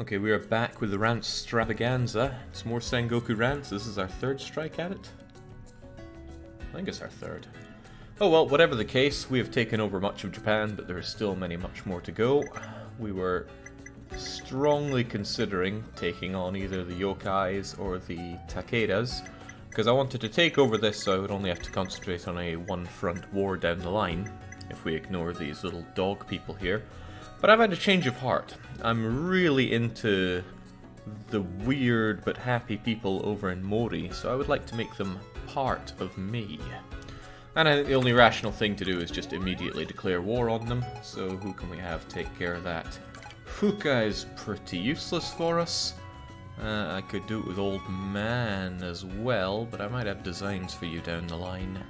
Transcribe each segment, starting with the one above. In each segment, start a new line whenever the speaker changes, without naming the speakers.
Okay, we are back with the Rance extravaganza. It's more Sengoku Rance. This is our third strike at it. I think it's our third. Oh well, whatever the case, we have taken over much of Japan, but there is still much more to go. We were strongly considering taking on either the yokais or the takedas, because I wanted to take over this so I would only have to concentrate on a one-front war down the line, if we ignore these little dog people here. But I've had a change of heart. I'm really into the weird but happy people over in Mori, so I would like to make them part of me. And I think the only rational thing to do is just immediately declare war on them, so who can we have take care of that? Fuka is pretty useless for us. I could do it with Old Man as well, but I might have designs for you down the line.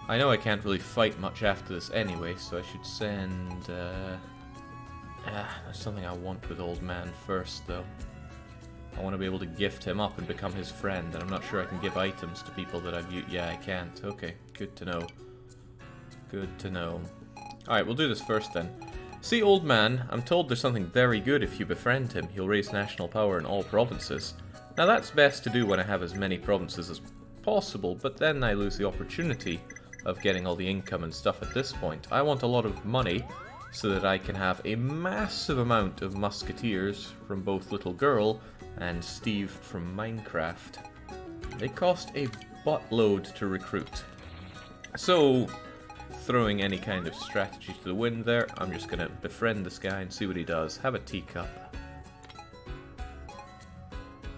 I know I can't really fight much after this anyway, so I should send... there's something I want with Old Man first, though. I want to be able to gift him up and become his friend, and I'm not sure I can give items to people that I've used. Yeah, I can't. Okay, good to know. Good to know. Alright, we'll do this first then. See, Old Man, I'm told there's something very good if you befriend him. He'll raise national power in all provinces. Now that's best to do when I have as many provinces as possible, but then I lose the opportunity of getting all the income and stuff at this point. I want a lot of money, so that I can have a massive amount of musketeers from both Little Girl and Steve from Minecraft. They cost a buttload to recruit. So, throwing any kind of strategy to the wind there, I'm just going to befriend this guy and see what he does. Have a teacup.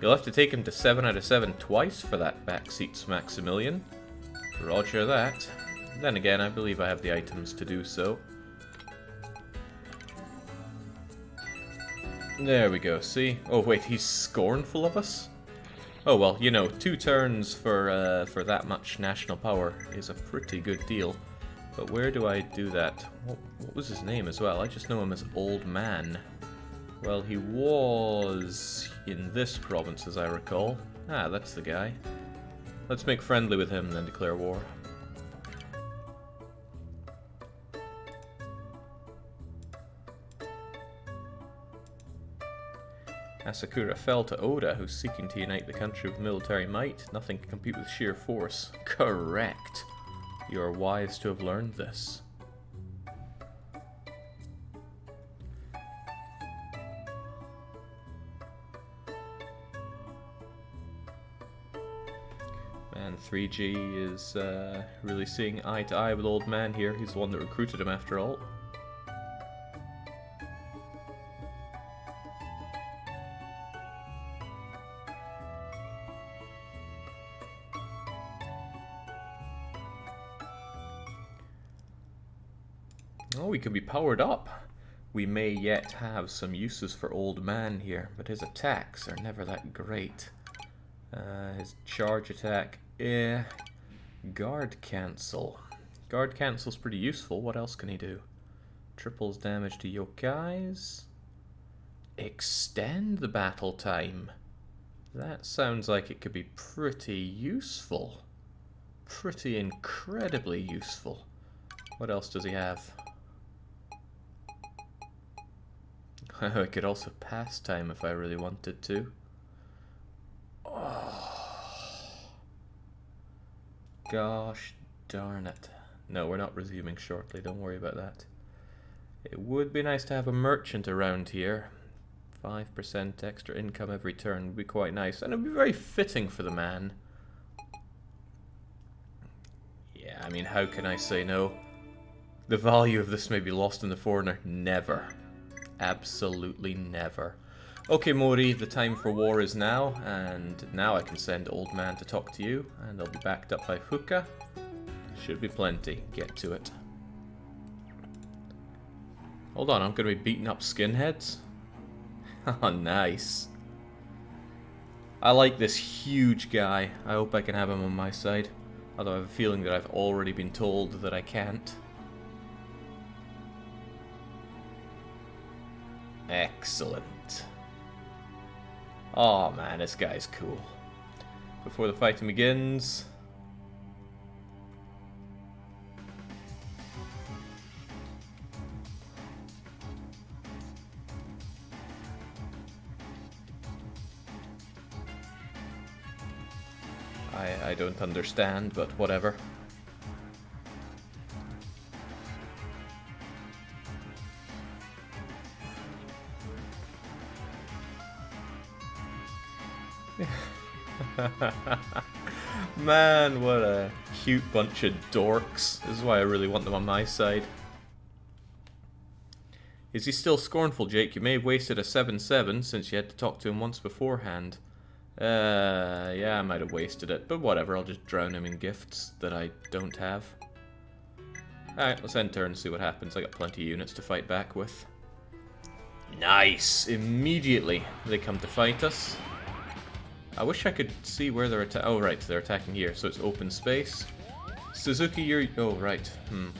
You'll have to take him to 7 out of 7 twice for that backseats Maximilian. Roger that. Then again, I believe I have the items to do so. There we go, see? Oh wait, he's scornful of us? Oh well, you know, 2 turns for that much national power is a pretty good deal. But where do I do that? What was his name as well? I just know him as Old Man. Well, he was in this province, as I recall. Ah, that's the guy. Let's make friendly with him and then declare war. Asakura fell to Oda, who's seeking to unite the country with military might. Nothing can compete with sheer force. Correct. You are wise to have learned this. Man, 3G is really seeing eye to eye with Old Man here. He's the one that recruited him after all. Oh, we can be powered up. We may yet have some uses for Old Man here, but his attacks are never that great. His charge attack, guard cancel. Guard cancel's pretty useful. What else can he do? Triples damage to yokais. Extend the battle time. That sounds like it could be pretty useful. Pretty incredibly useful. What else does he have? I could also pass time if I really wanted to. Oh. Gosh darn it. No, we're not resuming shortly, don't worry about that. It would be nice to have a merchant around here. 5% extra income every turn would be quite nice, and it would be very fitting for the man. Yeah, I mean, how can I say no? The value of this may be lost in the foreigner. Never. Absolutely never. Okay, Mori, the time for war is now, and now I can send Old Man to talk to you, and I'll be backed up by Fuka. Should be plenty. Get to it. Hold on, I'm going to be beating up skinheads? Oh, nice. I like this huge guy. I hope I can have him on my side, although I have a feeling that I've already been told that I can't. Excellent. Oh man, this guy's cool. Before the fighting begins... I don't understand, but whatever. Man, what a cute bunch of dorks. This is why I really want them on my side. Is he still scornful, Jake? You may have wasted a 7-7 since you had to talk to him once beforehand. Yeah, I might have wasted it, but whatever, I'll just drown him in gifts that I don't have. Alright, let's end turn and see what happens. I got plenty of units to fight back with. Nice! Immediately they come to fight us. I wish I could see where they're attacking. Oh, right, they're attacking here, so it's open space. Suzuki, you're... Oh, right.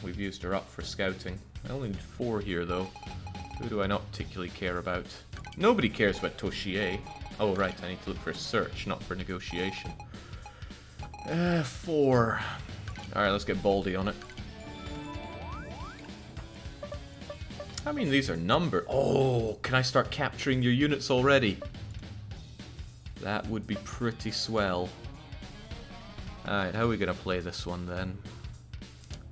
We've used her up for scouting. I only need 4 here, though. Who do I not particularly care about? Nobody cares about Toshie. Oh, right, I need to look for search, not for negotiation. 4. Alright, let's get Baldy on it. I mean, these are numbered. Oh, can I start capturing your units already? That would be pretty swell. Alright, how are we going to play this one then?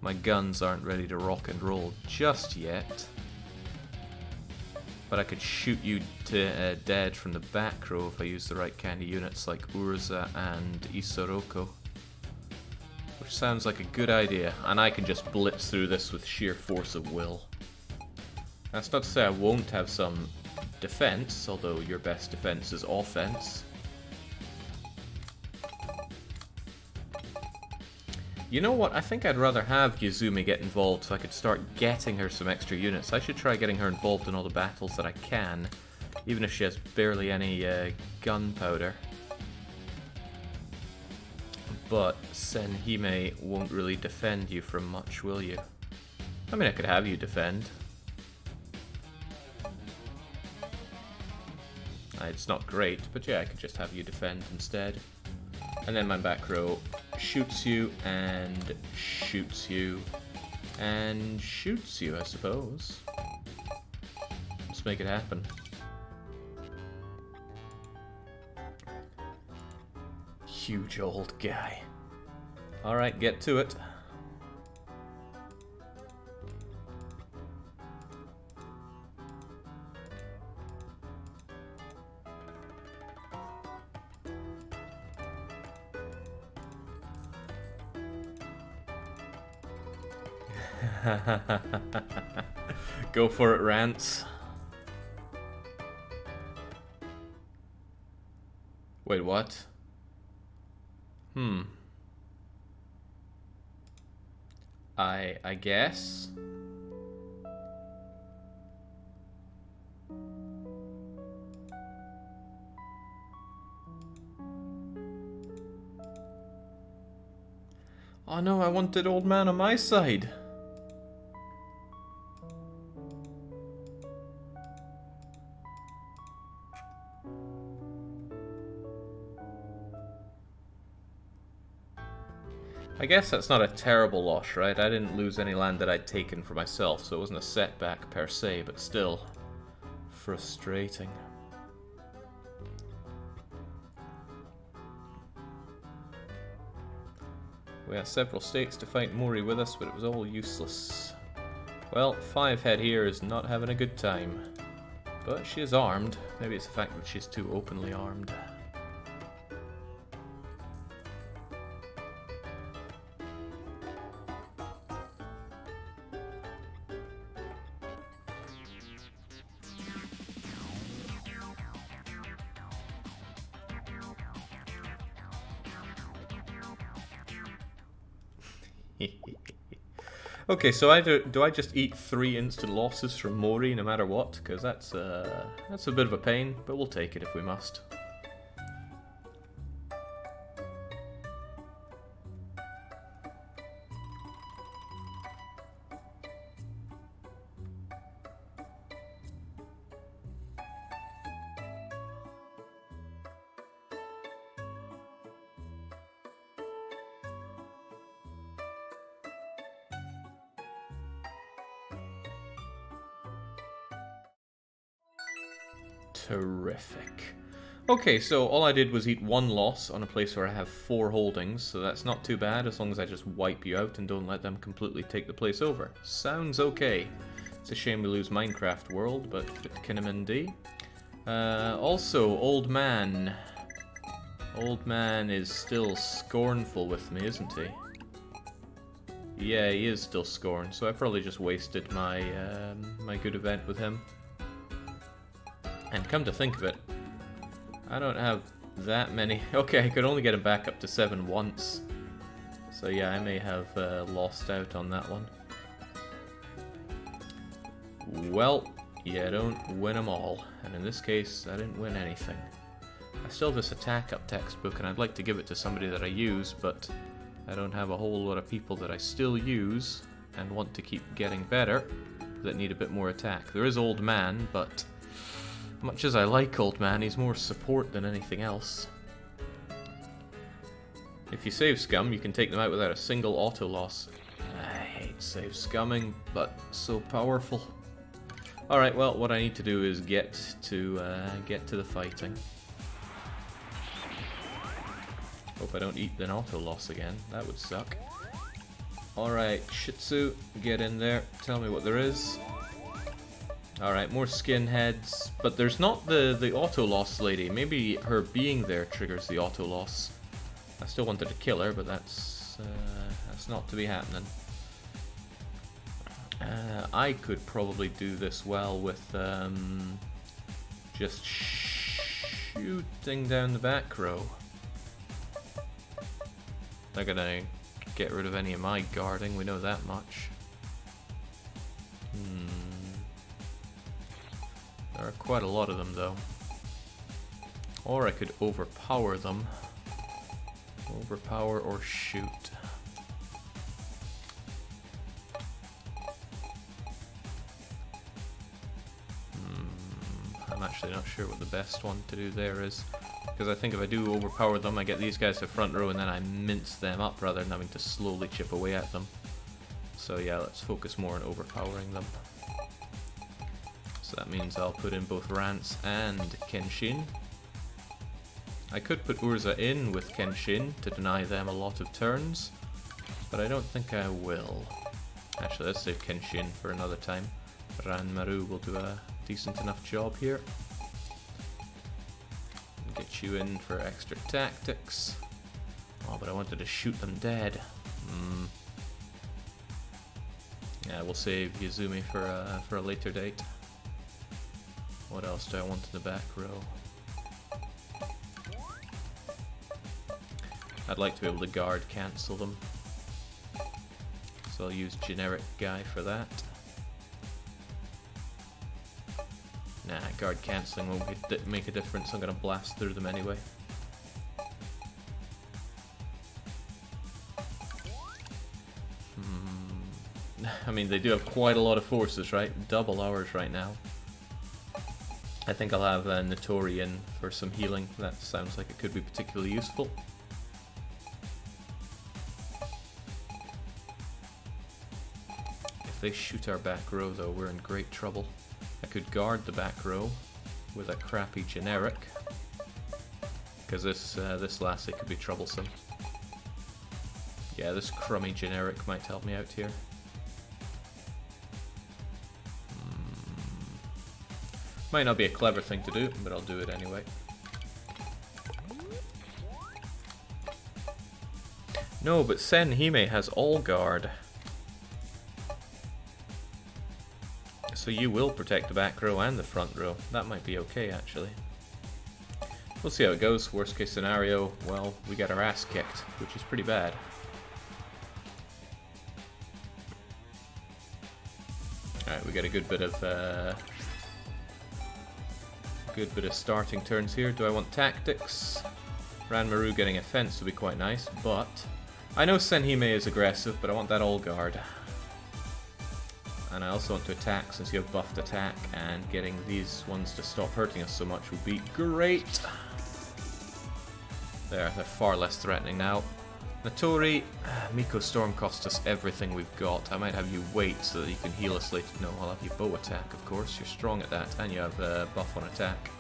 My guns aren't ready to rock and roll just yet. But I could shoot you to dead from the back row if I use the right kind of units like Urza and Isoroko. Which sounds like a good idea, and I can just blitz through this with sheer force of will. That's not to say I won't have some defense, although your best defense is offense. You know what, I think I'd rather have Yuzumi get involved so I could start getting her some extra units. I should try getting her involved in all the battles that I can, even if she has barely any gunpowder. But Senhime won't really defend you from much, will you? I mean, I could have you defend. It's not great, but yeah, I could just have you defend instead. And then my back row shoots you, and shoots you, and shoots you, I suppose. Let's make it happen. Huge old guy. Alright, get to it. Go for it, Rance. Wait, what? I guess. Oh no, I wanted old man on my side. I guess that's not a terrible loss, right? I didn't lose any land that I'd taken for myself, so it wasn't a setback per se, but still frustrating. We had several states to fight Mori with us, but it was all useless. Well, 5 head here is not having a good time. But she is armed. Maybe it's the fact that she's too openly armed. Okay, so do I just eat 3 instant losses from Mori no matter what? Because that's a bit of a pain, but we'll take it if we must. Terrific. Okay, so all I did was eat 1 loss on a place where I have 4 holdings, so that's not too bad as long as I just wipe you out and don't let them completely take the place over. Sounds okay. It's a shame we lose Minecraft World, but fit Kinnaman. Also, Old Man. Old Man is still scornful with me, isn't he? Yeah, he is still scorned, so I probably just wasted my my good event with him. And come to think of it, I don't have that many. Okay, I could only get him back up to 7 once. So yeah, I may have lost out on that one. Well, you don't win them all. And in this case, I didn't win anything. I still have this attack up textbook, and I'd like to give it to somebody that I use, but I don't have a whole lot of people that I still use and want to keep getting better that need a bit more attack. There is Old Man, but much as I like Old Man, he's more support than anything else. If you save scum, you can take them out without a single auto loss. I hate save scumming, but so powerful. Alright, well, what I need to do is get to the fighting. Hope I don't eat an auto loss again. That would suck. Alright, Shih Tzu, get in there. Tell me what there is. Alright, more skinheads. But there's not the auto loss lady. Maybe her being there triggers the auto loss. I still wanted to kill her, but that's not to be happening. I could probably do this well with just shooting down the back row. They're gonna get rid of any of my guarding, we know that much. There are quite a lot of them though. Or I could overpower them. Overpower or shoot. I'm actually not sure what the best one to do there is. Because I think if I do overpower them, I get these guys to front row and then I mince them up rather than having to slowly chip away at them. So yeah, let's focus more on overpowering them. So that means I'll put in both Rance and Kenshin. I could put Urza in with Kenshin to deny them a lot of turns, but I don't think I will. Actually, let's save Kenshin for another time. Ranmaru will do a decent enough job here. Get you in for extra tactics. Oh, but I wanted to shoot them dead. Yeah, we'll save Yazumi for a later date. What else do I want in the back row? I'd like to be able to guard cancel them. So I'll use generic guy for that. Nah, guard cancelling won't make a difference. I'm going to blast through them anyway. I mean, they do have quite a lot of forces, right? Double ours right now. I think I'll have Notori in for some healing. That sounds like it could be particularly useful. If they shoot our back row, though, we're in great trouble. I could guard the back row with a crappy generic, because this lassie could be troublesome. Yeah, this crummy generic might help me out here. Might not be a clever thing to do, but I'll do it anyway. No, but Senhime has all guard. So you will protect the back row and the front row. That might be okay, actually. We'll see how it goes. Worst case scenario, well, we get our ass kicked, which is pretty bad. Alright, we got a good bit of starting turns here. Do I want tactics? Ranmaru getting a fence would be quite nice, but I know Senhime is aggressive, but I want that all guard. And I also want to attack since you have buffed attack, and getting these ones to stop hurting us so much would be great. There, they're far less threatening now. Notori, Miko Storm cost us everything we've got. I might have you wait so that you can heal us later. No, I'll have you bow attack, of course. You're strong at that, and you have buff on attack.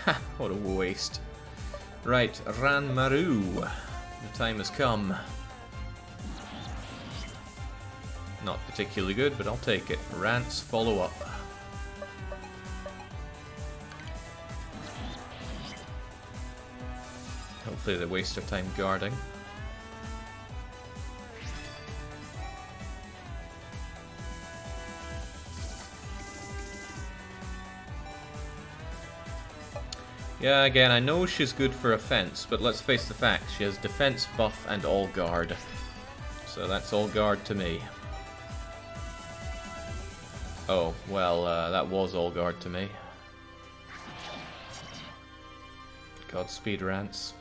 Ha! What a waste. Right, Ranmaru. The time has come. Not particularly good, but I'll take it. Rance, follow up. Hopefully they waste their time guarding. Yeah, again, I know she's good for offense, but let's face the facts. She has defense, buff, and all guard. So that's all guard to me. Oh, well, that was all guard to me. Godspeed, Rance.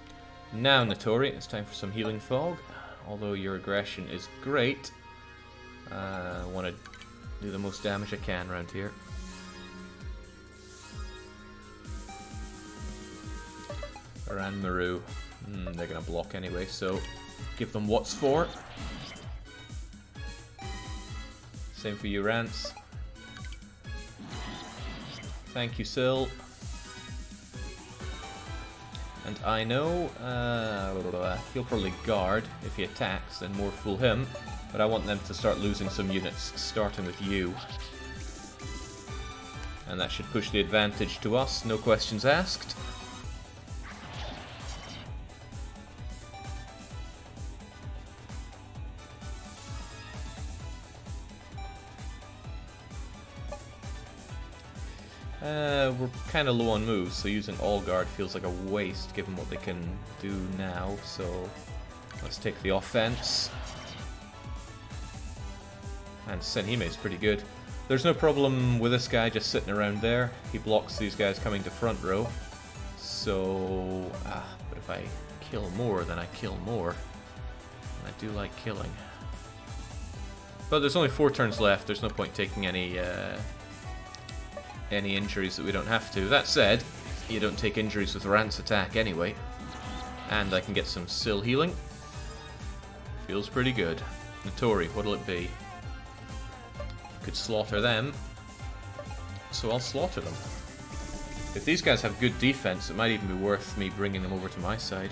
Now, Notori, it's time for some healing fog. Although your aggression is great, I want to do the most damage I can around here. Ranmaru. They're going to block anyway, so give them what's for. Same for you, Rance. Thank you, Syl. And I know he'll probably guard if he attacks, and more fool him. But I want them to start losing some units, starting with you. And that should push the advantage to us, no questions asked. We're kind of low on moves, so using all guard feels like a waste given what they can do now, so let's take the offense. And Senhime's pretty good. There's no problem with this guy just sitting around there. He blocks these guys coming to front row. So, but if I kill more, then I kill more. And I do like killing. But there's only 4 turns left, there's no point taking any injuries that we don't have to. That said, you don't take injuries with Rance attack anyway. And I can get some Syl healing. Feels pretty good. Notori, what'll it be? Could slaughter them. So I'll slaughter them. If these guys have good defense, it might even be worth me bringing them over to my side.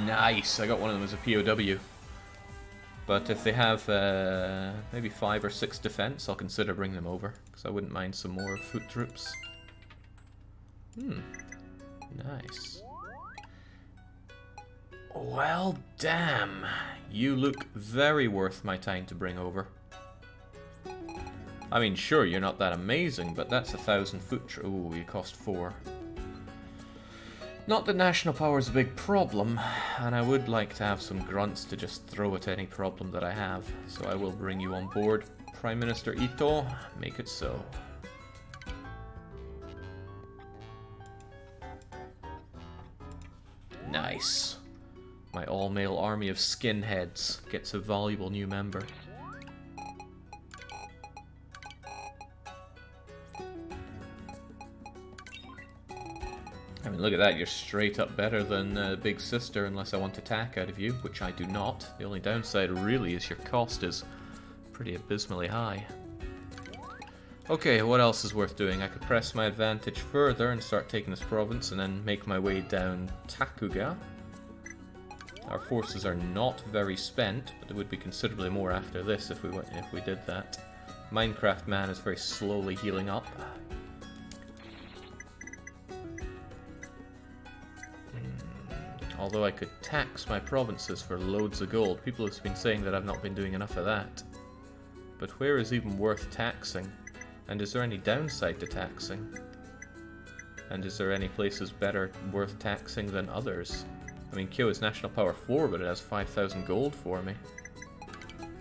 Nice, I got one of them as a POW. But if they have maybe 5 or 6 defense, I'll consider bringing them over, because I wouldn't mind some more foot troops. Nice. Well, damn. You look very worth my time to bring over. I mean, sure, you're not that amazing, but that's 1,000 foot troops. Ooh, you cost 4. Not that national power is a big problem, and I would like to have some grunts to just throw at any problem that I have, so I will bring you on board. Prime Minister Ito, make it so. Nice. My all-male army of skinheads gets a valuable new member. I mean, look at that, you're straight up better than Big Sister unless I want attack out of you, which I do not. The only downside really is your cost is pretty abysmally high. Okay, what else is worth doing? I could press my advantage further and start taking this province and then make my way down Takuga. Our forces are not very spent, but there would be considerably more after this if we did that. Minecraft Man is very slowly healing up. Although I could tax my provinces for loads of gold. People have been saying that I've not been doing enough of that. But where is even worth taxing? And is there any downside to taxing? And is there any places better worth taxing than others? I mean, Kyo is national power 4, but it has 5,000 gold for me.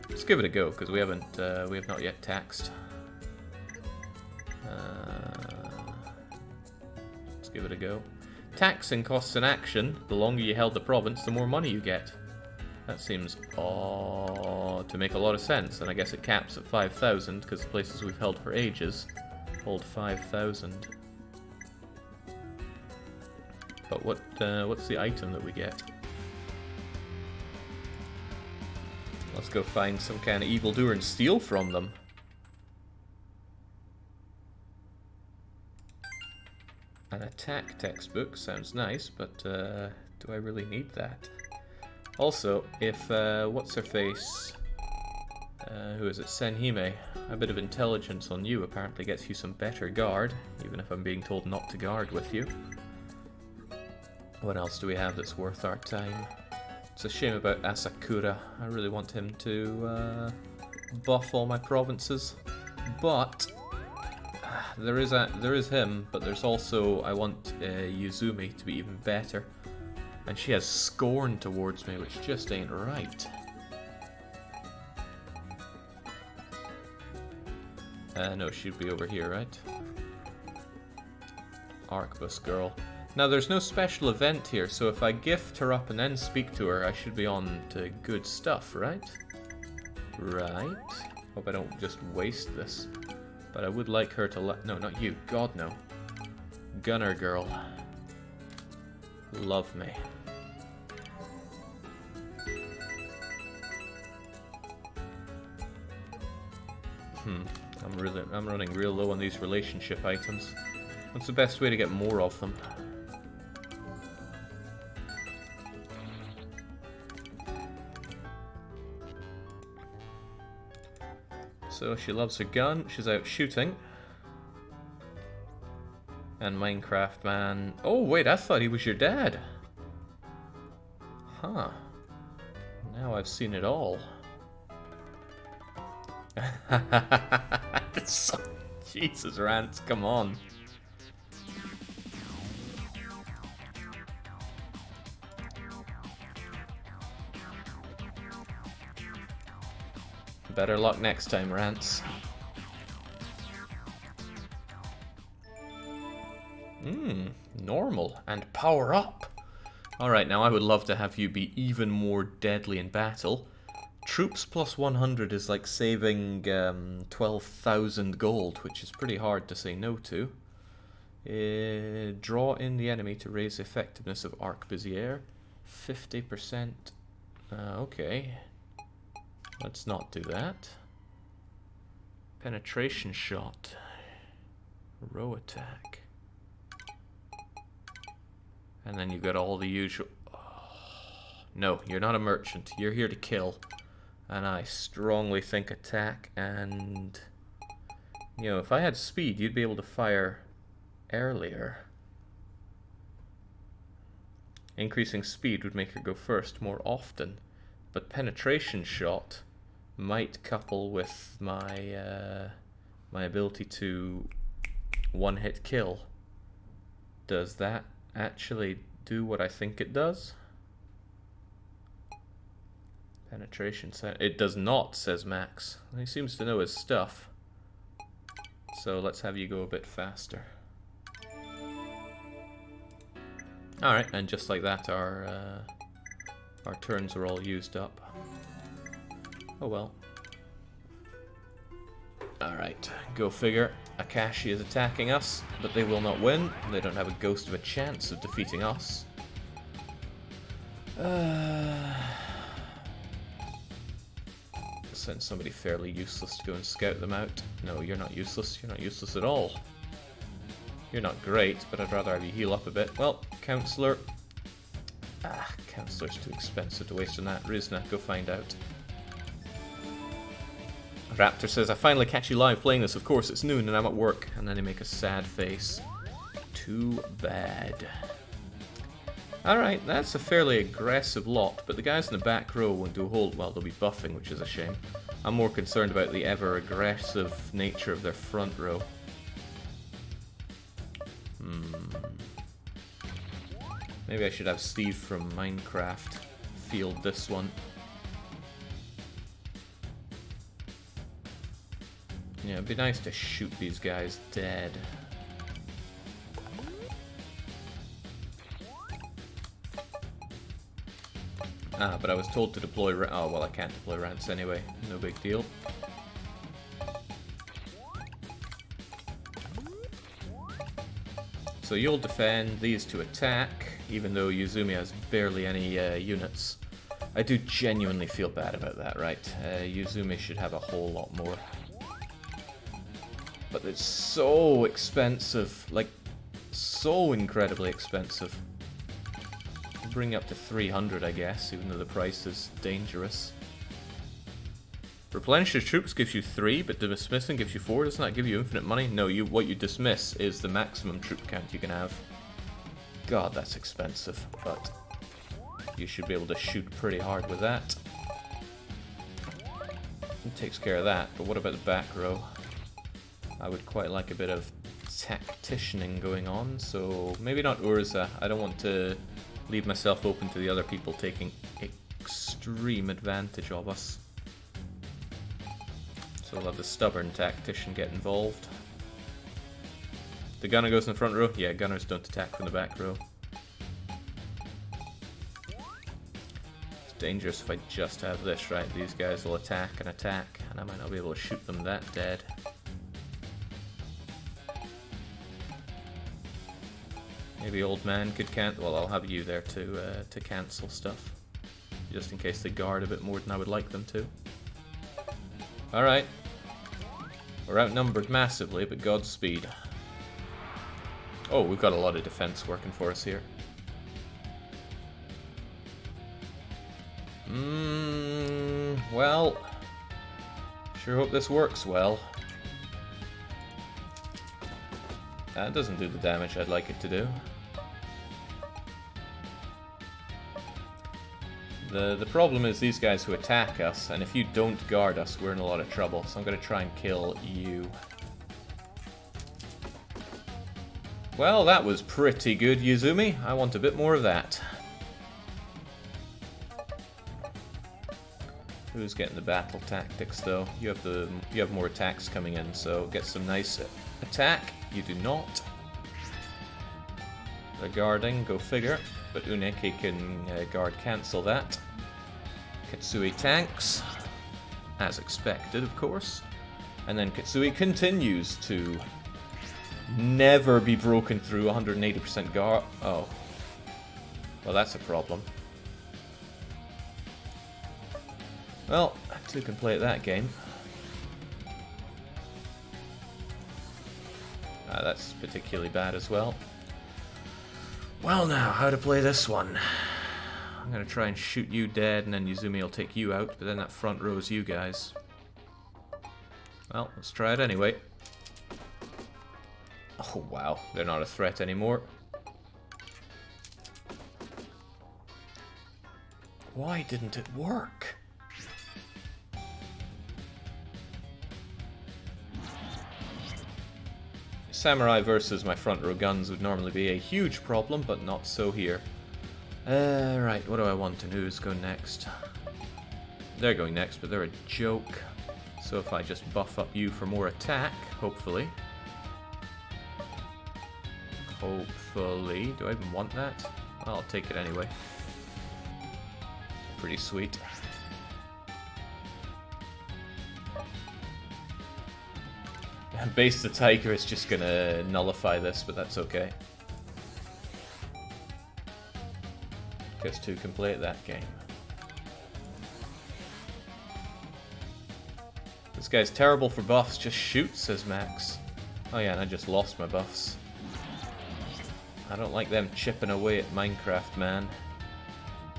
Let's give it a go, because we have not yet taxed. Let's give it a go. Taxing costs an action. The longer you held the province, the more money you get. That seems to make a lot of sense, and I guess it caps at 5,000 because the places we've held for ages hold 5,000. But what's the item that we get? Let's go find some kind of evildoer and steal from them. An attack textbook sounds nice, but do I really need that? Also, if what's her face? Who is it? Senhime. A bit of intelligence on you apparently gets you some better guard, even if I'm being told not to guard with you. What else do we have that's worth our time? It's a shame about Asakura. I really want him to buff all my provinces, but there is him. But there's also I want Yuzumi to be even better, and she has scorn towards me, which just ain't right. No, she'd be over here, right? Arquebus girl. Now, there's no special event here, so if I gift her up and then speak to her, I should be on to good stuff, right? Right. Hope I don't just waste this. But I would like her to no, not you. God, no. Gunner girl. Love me. I'm running real low on these relationship items. What's the best way to get more of them? So she loves her gun, she's out shooting. And Minecraft man... Oh wait, I thought he was your dad. Huh. Now I've seen it all. Jesus, Rance, come on. Better luck next time, Rance. Normal and power up. Alright, now I would love to have you be even more deadly in battle. Troops plus 100 is like saving 12,000 gold, which is pretty hard to say no to. Draw in the enemy to raise the effectiveness of arquebusier. 50%. Okay. Let's not do that. Penetration shot. Row attack. And then you've got all the usual... Oh, no, you're not a merchant. You're here to kill. And I strongly think attack and... You know, if I had speed, you'd be able to fire earlier. Increasing speed would make her go first more often. But penetration shot might couple with my my ability to one-hit kill. Does that actually do what I think it does? Penetration set. It does not, says Max. He seems to know his stuff. So let's have you go a bit faster. Alright, and just like that our turns are all used up. Oh well. Alright, go figure. Akashi is attacking us, but they will not win. They don't have a ghost of a chance of defeating us. Send somebody fairly useless to go and scout them out. No, you're not useless. You're not useless at all. You're not great, but I'd rather have you heal up a bit. Well, Counselor. Counselor's too expensive to waste on that. Rizna, go find out. Raptor says, I finally catch you live playing this. Of course, it's noon and I'm at work. And then they make a sad face. Too bad. Alright, that's a fairly aggressive lot, but the guys in the back row won't do a whole... Well, they'll be buffing, which is a shame. I'm more concerned about the ever-aggressive nature of their front row. Maybe I should have Steve from Minecraft field this one. Yeah, it'd be nice to shoot these guys dead. But I was told to deploy... Oh, well, I can't deploy Rance anyway. No big deal. So you'll defend, these two attack, even though Yuzumi has barely any units. I do genuinely feel bad about that, right? Yuzumi should have a whole lot more. But it's so expensive. Like, so incredibly expensive. Bring up to 300, I guess, even though the price is dangerous. Replenish your troops gives you 3, but dismissing gives you 4. Doesn't that give you infinite money? No, what you dismiss is the maximum troop count you can have. God, that's expensive, but you should be able to shoot pretty hard with that. It takes care of that, but what about the back row? I would quite like a bit of tacticianing going on, so maybe not Urza. I don't want to leave myself open to the other people taking extreme advantage of us. So we'll have the stubborn tactician get involved. The gunner goes in the front row? Yeah, gunners don't attack from the back row. It's dangerous if I just have this, right? These guys will attack, and I might not be able to shoot them that dead. Maybe old man could cancel. Well, I'll have you there to cancel stuff, just in case they guard a bit more than I would like them to. All right, we're outnumbered massively, but Godspeed. Oh, we've got a lot of defense working for us here. Well, sure hope this works well. That doesn't do the damage I'd like it to do. The problem is these guys who attack us, and if you don't guard us, we're in a lot of trouble. So I'm going to try and kill you. Well, that was pretty good, Yuzumi. I want a bit more of that. Who's getting the battle tactics, though? You have more attacks coming in, so get some nice attack. You do not. They're guarding, go figure. But Uneki can guard cancel that. Kitsui tanks, as expected, of course. And then Kitsui continues to never be broken through 180% guard. Oh. Well, that's a problem. Well, two can play at that game. That's particularly bad as well. Well now, how to play this one. I'm going to try and shoot you dead, and then Yuzumi will take you out, but then that front row is you guys. Well, let's try it anyway. Oh wow, they're not a threat anymore. Why didn't it work? Samurai versus my front row guns would normally be a huge problem, but not so here. Right, what do I want and who's going next? They're going next, but they're a joke. So if I just buff up you for more attack, hopefully. Hopefully. Do I even want that? Well, I'll take it anyway. Pretty sweet. Base the Tiger is just gonna nullify this, but that's okay. Guess two can play at that game. This guy's terrible for buffs, just shoot, says Max. Oh yeah, and I just lost my buffs. I don't like them chipping away at Minecraft, man.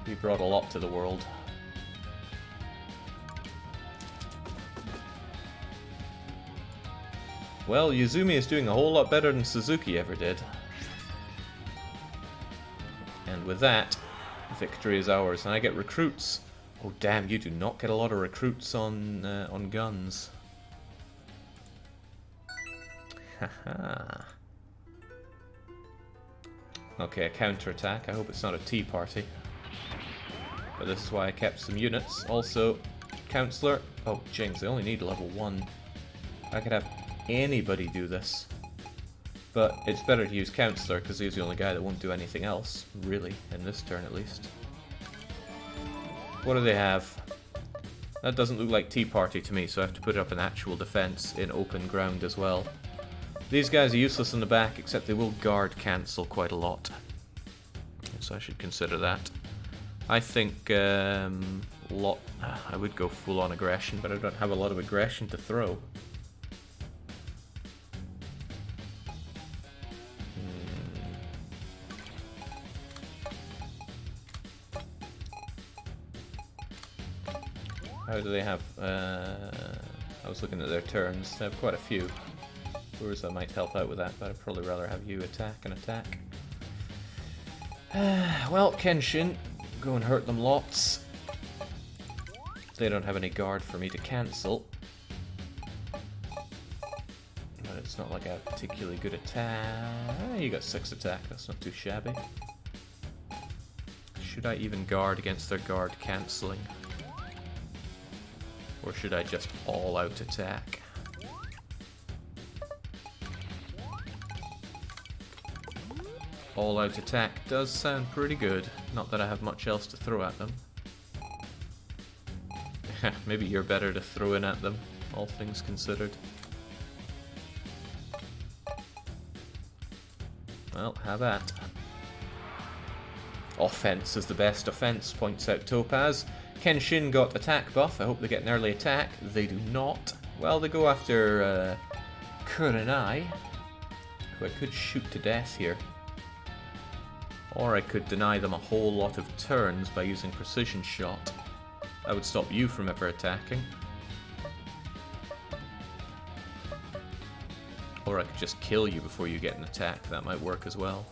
He brought a lot to the world. Well, Yuzumi is doing a whole lot better than Suzuki ever did. And with that, victory is ours. And I get recruits. Oh damn, you do not get a lot of recruits on guns. Haha. Okay, a counterattack. I hope it's not a tea party. But this is why I kept some units. Also, Counselor. Oh, jinx, they only need level 1. I could have anybody do this. But it's better to use Counselor, because he's the only guy that won't do anything else, really, in this turn at least. What do they have? That doesn't look like Tea Party to me, so I have to put up an actual defense in open ground as well. These guys are useless in the back, except they will guard cancel quite a lot. So I should consider that. I think I would go full-on aggression, but I don't have a lot of aggression to throw. How do they have... I was looking at their turns. They have quite a few. Urza might help out with that, but I'd probably rather have you attack and attack. Well, Kenshin, go and hurt them lots. They don't have any guard for me to cancel. But it's not like a particularly good attack. You got 6 attack, that's not too shabby. Should I even guard against their guard cancelling? Or should I just all-out attack? All-out attack does sound pretty good. Not that I have much else to throw at them. Maybe you're better to throw in at them, all things considered. Well, have at. Offense is the best offense, points out Topaz. Kenshin got attack buff. I hope they get an early attack. They do not. Well, they go after Kurenai, who I could shoot to death here. Or I could deny them a whole lot of turns by using precision shot. That would stop you from ever attacking. Or I could just kill you before you get an attack. That might work as well.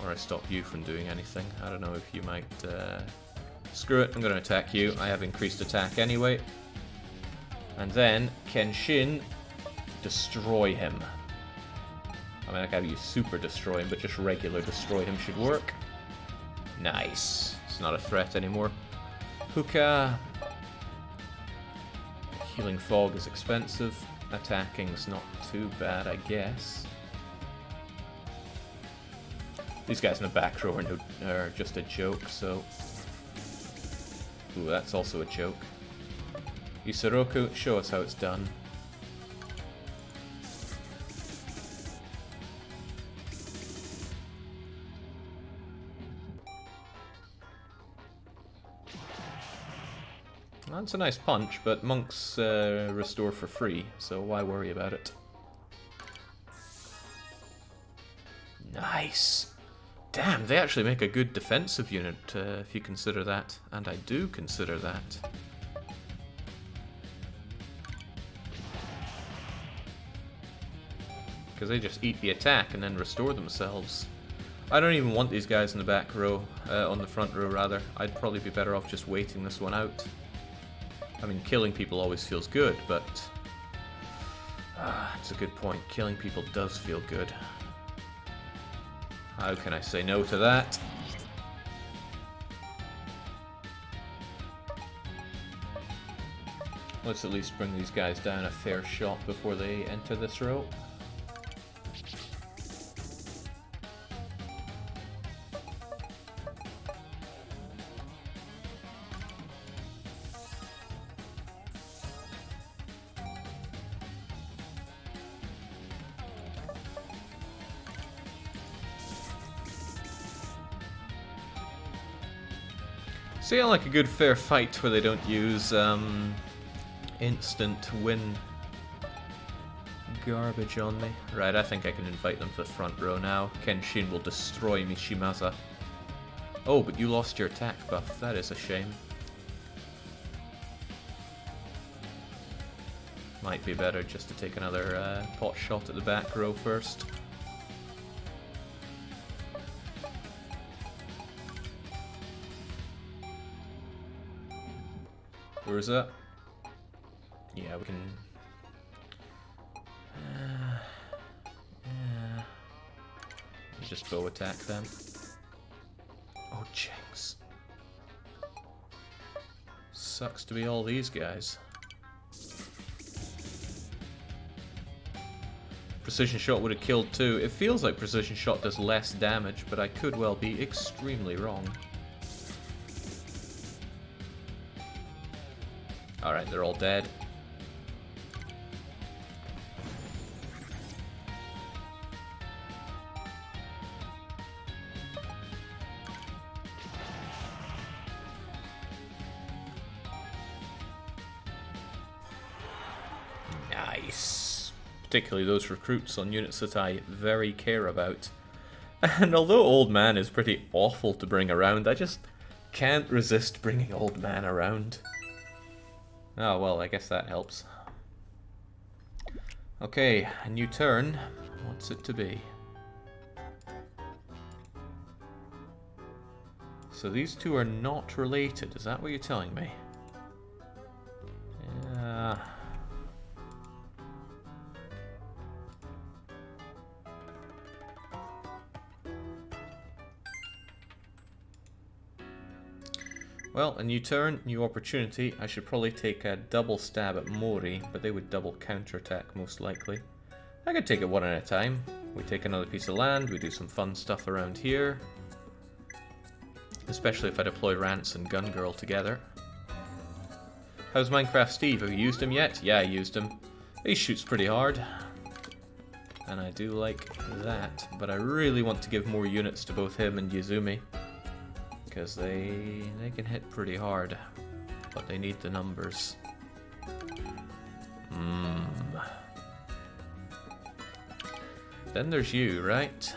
Or I stop you from doing anything. I don't know if you might... Screw it, I'm going to attack you. I have increased attack anyway. And then, Kenshin, destroy him. I mean, I can have you super destroy him, but just regular destroy him should work. Nice. It's not a threat anymore. Hookah. Healing Fog is expensive. Attacking's not too bad, I guess. These guys in the back row are just a joke, so... Ooh, that's also a joke. Isoroku, show us how it's done. That's a nice punch, but monks restore for free, so why worry about it? Nice! Damn, they actually make a good defensive unit, if you consider that. And I do consider that. Because they just eat the attack and then restore themselves. I don't even want these guys in the back row, on the front row rather. I'd probably be better off just waiting this one out. I mean, killing people always feels good, but... it's a good point. Killing people does feel good. How can I say no to that? Let's at least bring these guys down a fair shot before they enter this row. See, I like a good fair fight where they don't use instant win garbage on me. Right, I think I can invite them to the front row now. Kenshin will destroy Mishimaza. Oh, but you lost your attack buff. That is a shame. Might be better just to take another pot shot at the back row first. Urza. Yeah, we can... just bow attack them. Oh, jinx. Sucks to be all these guys. Precision shot would have killed too. It feels like precision shot does less damage, but I could well be extremely wrong. Alright, they're all dead. Nice. Particularly those recruits on units that I very care about. And although Old Man is pretty awful to bring around, I just can't resist bringing Old Man around. Oh, well, I guess that helps. Okay, a new turn. What's it to be? So these two are not related, is that what you're telling me? Yeah. Well, a new turn, new opportunity. I should probably take a double stab at Mori, but they would double counterattack most likely. I could take it one at a time. We take another piece of land, we do some fun stuff around here. Especially if I deploy Rance and Gun Girl together. How's Minecraft Steve? Have you used him yet? Yeah, I used him. He shoots pretty hard. And I do like that. But I really want to give more units to both him and Yuzumi. Because they can hit pretty hard. But they need the numbers. Then there's you, right?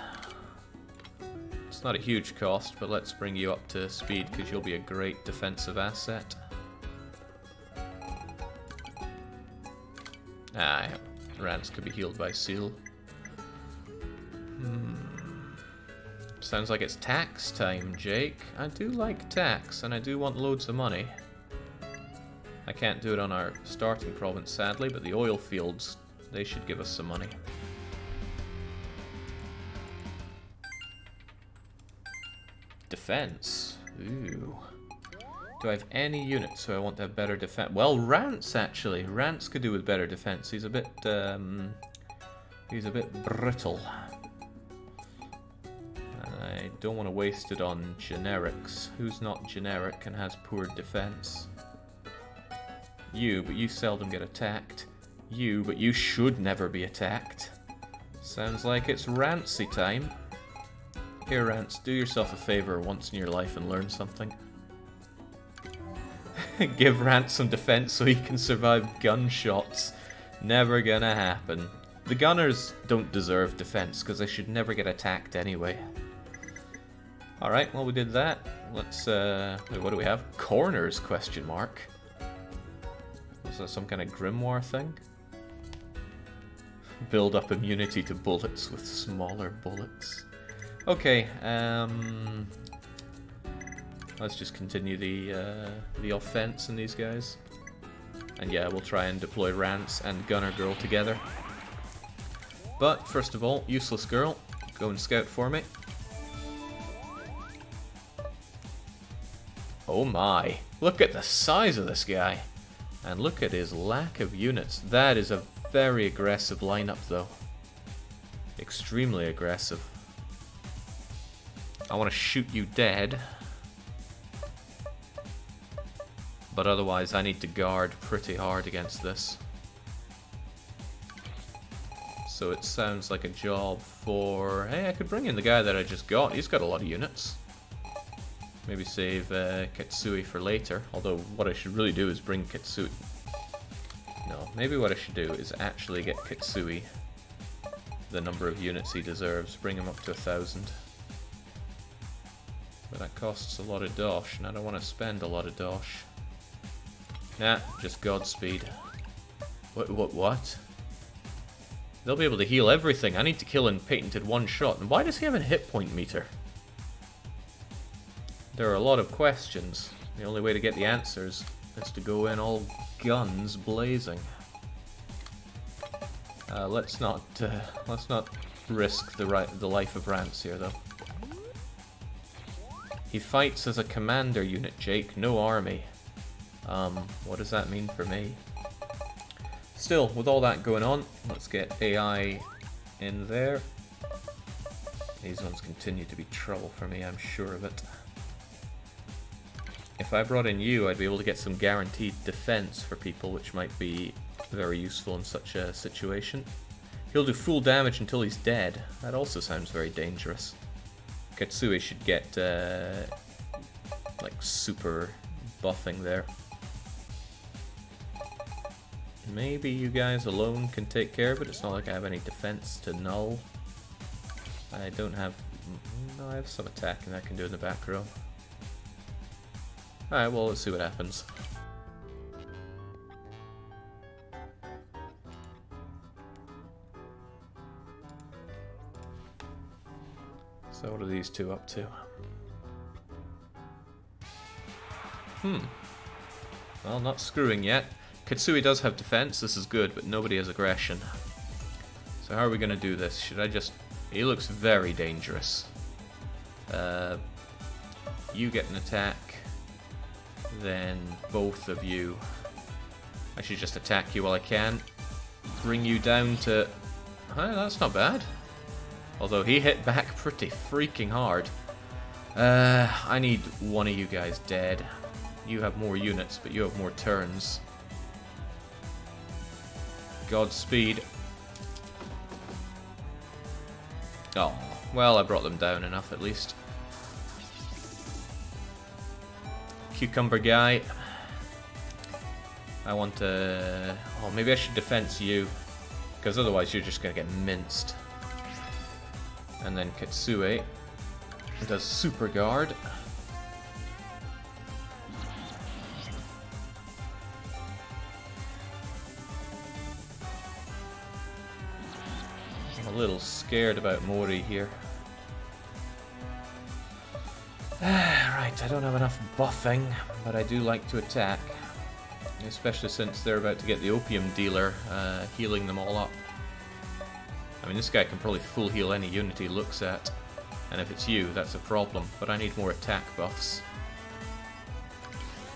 It's not a huge cost, but let's bring you up to speed because you'll be a great defensive asset. Ah, Rance could be healed by Seal. Sounds like it's tax time, Jake. I do like tax, and I do want loads of money. I can't do it on our starting province, sadly, but the oil fields, they should give us some money. Defense. Ooh. Do I have any units who I want to have better defense? Well, Rance, actually. Rance could do with better defense. He's a bit brittle. And I don't want to waste it on generics. Who's not generic and has poor defense? You, but you seldom get attacked. You, but you should never be attacked. Sounds like it's Rancey time. Here, Rance, do yourself a favor once in your life and learn something. Give Rance some defense so he can survive gunshots. Never gonna happen. The gunners don't deserve defense because they should never get attacked anyway. Alright, well we did that. Let's, wait, what do we have? Corners, question mark. Was that some kind of grimoire thing? Build up immunity to bullets with smaller bullets. Okay, let's just continue the offense in these guys. And yeah, we'll try and deploy Rance and Gunner Girl together. But first of all, Useless Girl, go and scout for me. Oh my, look at the size of this guy. And look at his lack of units. That is a very aggressive lineup though. Extremely aggressive. I want to shoot you dead. But otherwise I need to guard pretty hard against this. So it sounds like a job for... Hey, I could bring in the guy that I just got. He's got a lot of units. Maybe save Kitsui for later. Although what I should really do is bring Kitsui... No, maybe what I should do is actually get Kitsui the number of units he deserves. Bring him up to 1,000. But that costs a lot of dosh, and I don't want to spend a lot of dosh. Nah, just Godspeed. What? They'll be able to heal everything. I need to kill in patented one shot. And why does he have a hit point meter? There are a lot of questions. The only way to get the answers is to go in all guns blazing. Let's not risk the life of Rance here, though. He fights as a commander unit, Jake, no army. What does that mean for me? Still, with all that going on, let's get AI in there. These ones continue to be trouble for me, I'm sure of it. If I brought in you, I'd be able to get some guaranteed defense for people, which might be very useful in such a situation. He'll do full damage until he's dead. That also sounds very dangerous. Kitsui should get, like, super buffing there. Maybe you guys alone can take care of it. It's not like I have any defense to null. I don't have... No, I have some attacking I can do in the back row. Alright, well, let's see what happens. So what are these two up to? Well, not screwing yet. Katsui does have defense, this is good, but nobody has aggression. So how are we going to do this? Should I just... He looks very dangerous. You get an attack, then both of you... I should just attack you while I can. Bring you down to... that's not bad. Although he hit back pretty freaking hard. I need one of you guys dead. You have more units, but you have more turns. Godspeed. Oh, well, I brought them down enough at least. Cucumber guy. I want to... Oh, maybe I should defense you. Because otherwise you're just going to get minced. And then Katsui does super guard. I'm a little scared about Mori here. Right, I don't have enough buffing, but I do like to attack. Especially since they're about to get the opium dealer healing them all up. I mean, this guy can probably full heal any unit he looks at. And if it's you, that's a problem. But I need more attack buffs.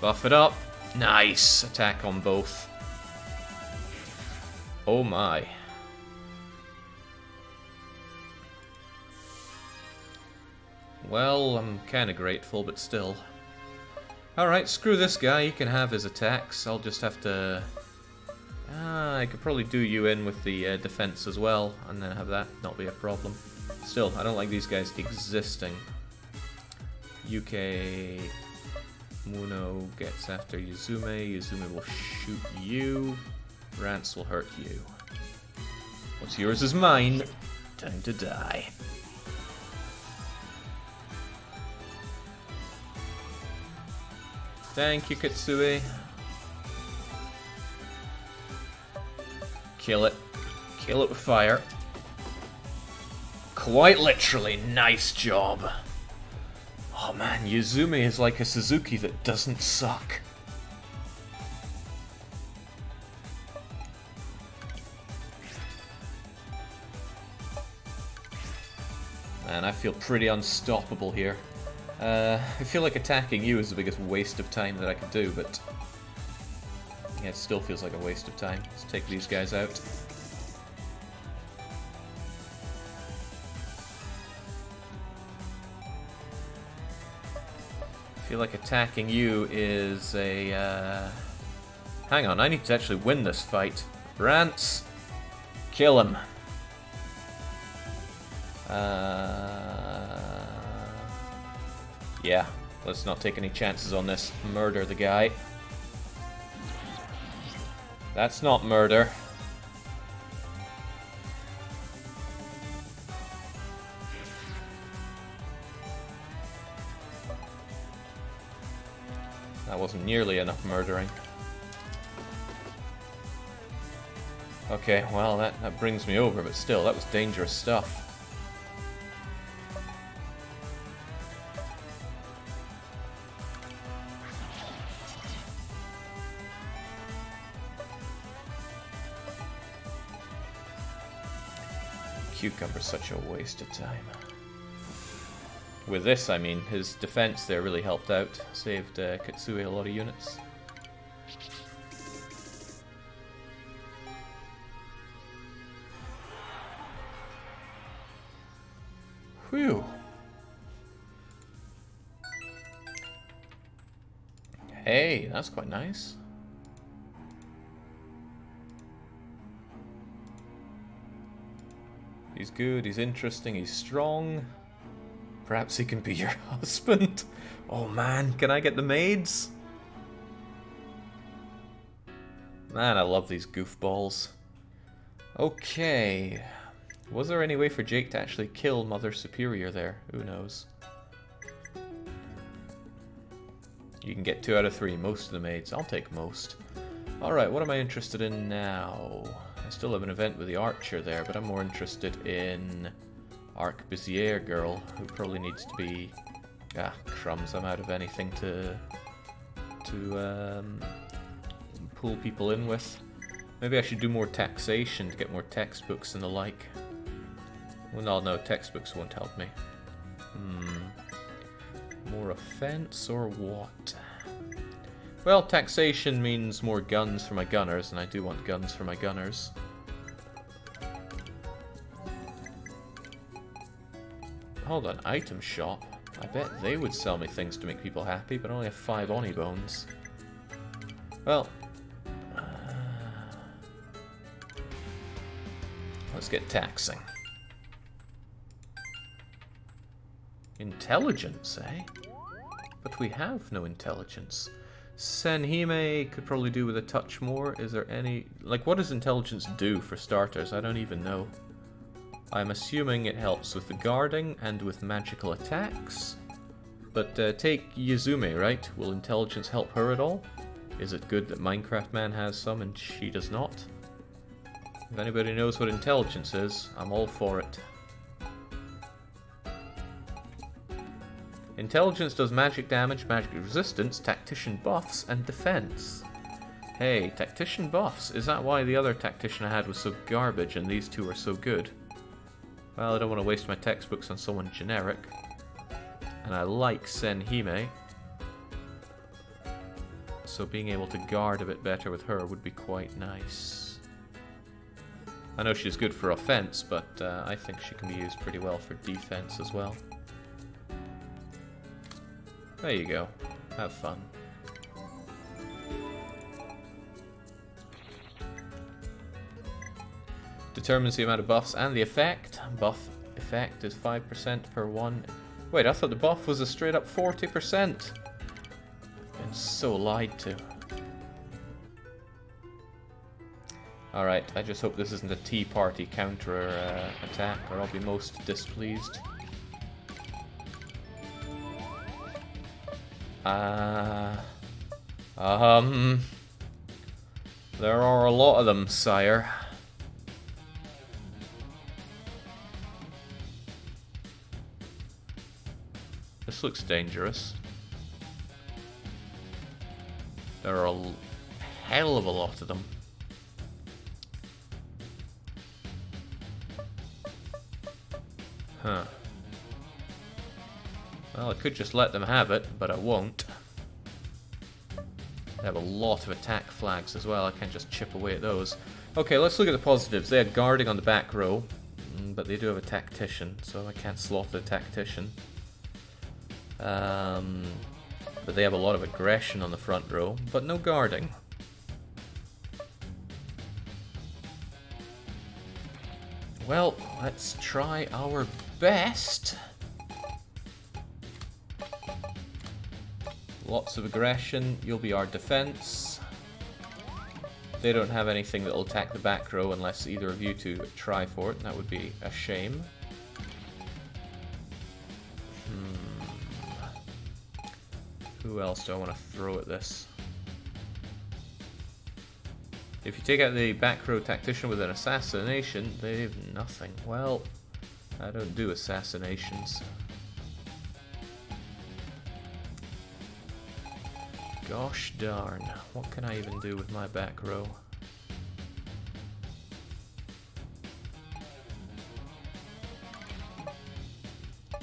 Buff it up. Nice! Attack on both. Oh my. Well, I'm kinda grateful, but still. Alright, screw this guy. He can have his attacks. I'll just have to... I could probably do you in with the defense as well, and then have that not be a problem. Still, I don't like these guys existing. UK Muno gets after Yuzume. Yuzume will shoot you. Rance will hurt you. What's yours is mine. Time to die. Thank you, Katsui. Kill it. Kill it with fire. Quite literally, nice job. Oh man, Yuzume is like a Suzuki that doesn't suck. Man, I feel pretty unstoppable here. I feel like attacking you is the biggest waste of time that I could do, but... Yeah, it still feels like a waste of time. Let's take these guys out. I feel like attacking you is a... Hang on, I need to actually win this fight. Rance! Kill him. Yeah, let's not take any chances on this. Murder the guy. That's not murder. That wasn't nearly enough murdering. Okay, well, that brings me over, but still, that was dangerous stuff. Cucumber's such a waste of time. With this, I mean, his defense there really helped out. Saved Katsui a lot of units. Whew. Hey, that's quite nice. He's good, he's interesting, he's strong. Perhaps he can be your husband. Oh man, can I get the maids? Man, I love these goofballs. Okay. Was there any way for Jake to actually kill Mother Superior there? Who knows? You can get 2 out of 3, most of the maids. I'll take most. Alright, what am I interested in now? I still have an event with the archer there, but I'm more interested in Arquebusier girl, who probably needs to be... Ah, crumbs, I'm out of anything to pull people in with. Maybe I should do more taxation to get more textbooks and the like. Well, no, textbooks won't help me. More offense or what? Well, taxation means more guns for my gunners, and I do want guns for my gunners. Hold on, item shop? I bet they would sell me things to make people happy, but I only have 5 Oni bones. Well, let's get taxing. Intelligence, eh? But we have no intelligence. Senhime could probably do with a touch more. Is there any... Like, what does intelligence do for starters? I don't even know. I'm assuming it helps with the guarding and with magical attacks. But take Yuzume, right? Will intelligence help her at all? Is it good that Minecraft Man has some and she does not? If anybody knows what intelligence is, I'm all for it. Intelligence does magic damage, magic resistance, tactician buffs, and defense. Hey, tactician buffs. Is that why the other tactician I had was so garbage and these two are so good? Well, I don't want to waste my textbooks on someone generic. And I like Senhime. So being able to guard a bit better with her would be quite nice. I know she's good for offense, but I think she can be used pretty well for defense as well. There you go. Have fun. Determines the amount of buffs and the effect. Buff effect is 5% per one. Wait, I thought the buff was a straight up 40%. I've been so lied to. Alright, I just hope this isn't a Tea Party counter attack, or I'll be most displeased. There are a lot of them, sire. This looks dangerous. There are a hell of a lot of them. Huh. Well, I could just let them have it, but I won't. They have a lot of attack flags as well. I can't just chip away at those. Okay, let's look at the positives. They have guarding on the back row, but they do have a tactician, so I can't slaughter the tactician. But they have a lot of aggression on the front row, but no guarding. Well, let's try our best. Lots of aggression, you'll be our defense. They don't have anything that'll attack the back row unless either of you two try for it, and that would be a shame. Who else do I want to throw at this? If you take out the back row tactician with an assassination, they have nothing. Well, I don't do assassinations. Gosh darn, what can I even do with my back row?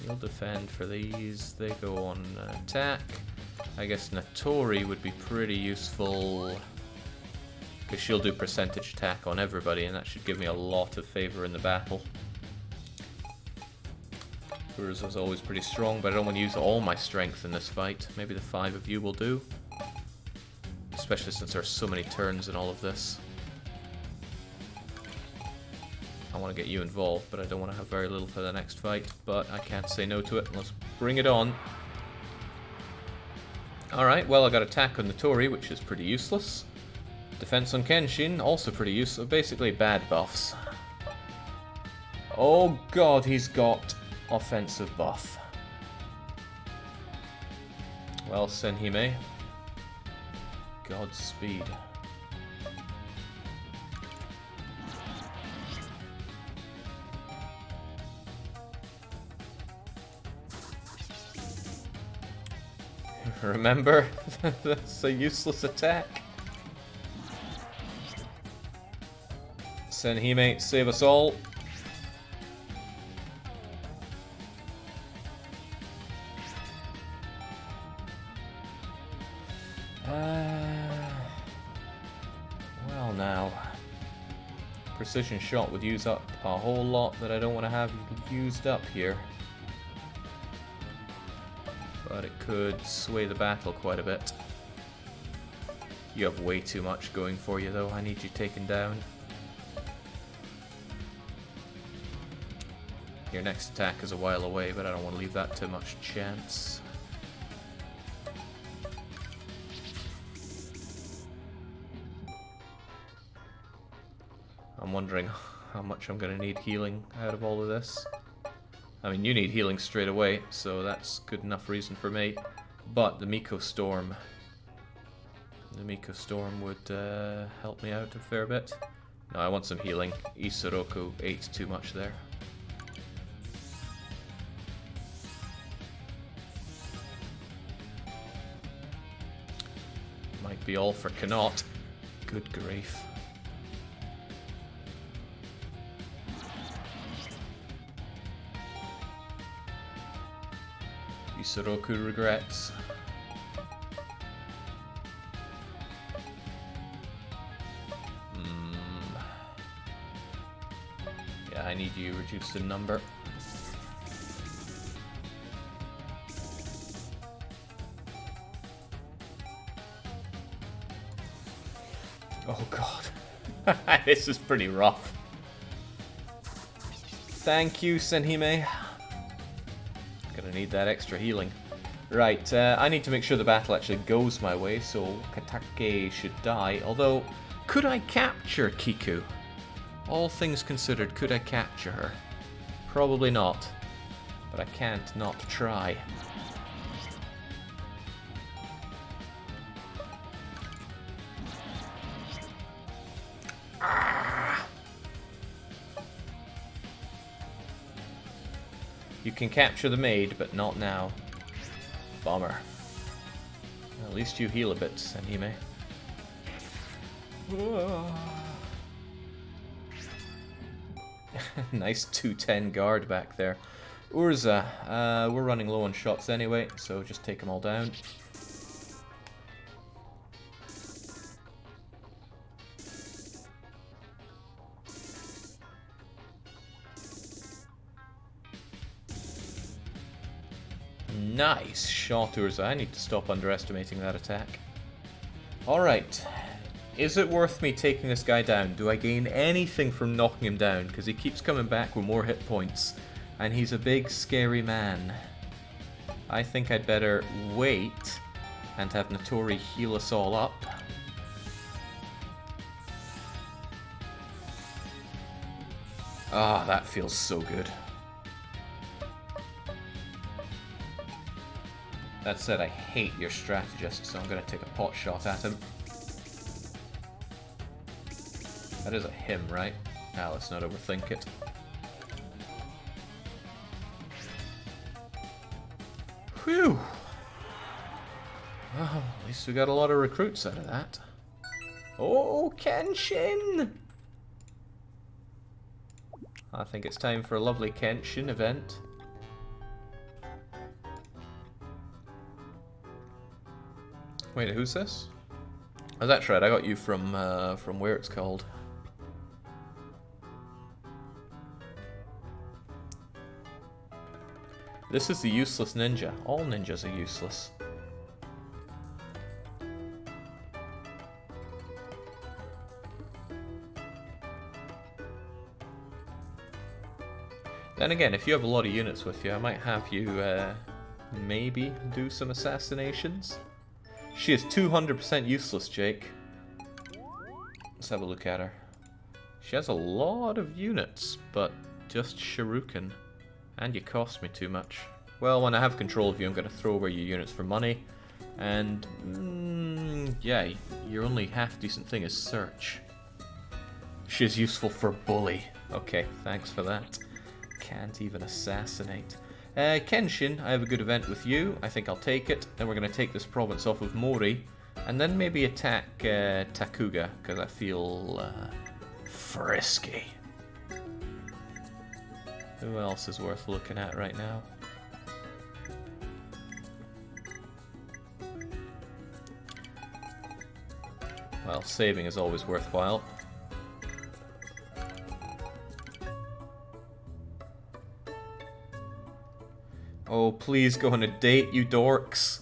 You'll defend for these, they go on attack. I guess Natori would be pretty useful, because she'll do percentage attack on everybody, and that should give me a lot of favor in the battle. Urza was always pretty strong, but I don't want to use all my strength in this fight. Maybe the 5 of you will do. Especially since there are so many turns in all of this. I want to get you involved, but I don't want to have very little for the next fight. But I can't say no to it. Let's bring it on. Alright, well I got attack on Natori, which is pretty useless. Defense on Kenshin, also pretty useful. Basically bad buffs. Oh god, he's got offensive buff. Well, Senhime, Godspeed. Remember, that's a useless attack. Senhime, save us all. Well now. Precision shot would use up a whole lot that I don't want to have used up here. But it could sway the battle quite a bit. You have way too much going for you though, I need you taken down. Your next attack is a while away, but I don't want to leave that to much chance. I'm wondering how much I'm going to need healing out of all of this. I mean, you need healing straight away, so that's good enough reason for me. But the Miko Storm would help me out a fair bit. No, I want some healing. Isoroku ate too much there. Might be all for Cannot. Good grief. Isoroku regrets. Yeah, I need you reduced in number. Oh god. This is pretty rough. Thank you, Senhime. Gonna need that extra healing. Right, I need to make sure the battle actually goes my way, so Katake should die. Although, could I capture Kiku? All things considered, could I capture her? Probably not. But I can't not try. You can capture the maid, but not now. Bummer. At least you heal a bit, Senhime. Nice 210 guard back there. Urza, we're running low on shots anyway, so just take them all down. Nice shot, Urza. I need to stop underestimating that attack. Alright. Is it worth me taking this guy down? Do I gain anything from knocking him down? Because he keeps coming back with more hit points. And he's a big, scary man. I think I'd better wait and have Notori heal us all up. Ah, that feels so good. That said, I hate your strategist, so I'm going to take a pot shot at him. That is a him, right? Now let's not overthink it. Whew! Well, at least we got a lot of recruits out of that. Oh, Kenshin! I think it's time for a lovely Kenshin event. Wait, who's this? Oh, that's right. I got you from where it's called. This is the useless ninja. All ninjas are useless. Then again, if you have a lot of units with you, I might have you maybe do some assassinations. She is 200% useless, Jake. Let's have a look at her. She has a lot of units, but just shuriken. And you cost me too much. Well, when I have control of you, I'm going to throw away your units for money. And, yeah, your only half-decent thing is search. She's useful for bully. Okay, thanks for that. Can't even assassinate. Kenshin, I have a good event with you. I think I'll take it. Then we're going to take this province off of Mori. And then maybe attack Takuga, because I feel frisky. Who else is worth looking at right now? Well, saving is always worthwhile. Oh, please go on a date, you dorks.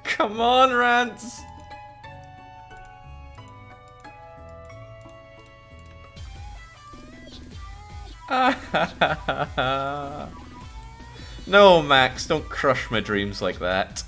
Come on, Rance! No, Max, don't crush my dreams like that.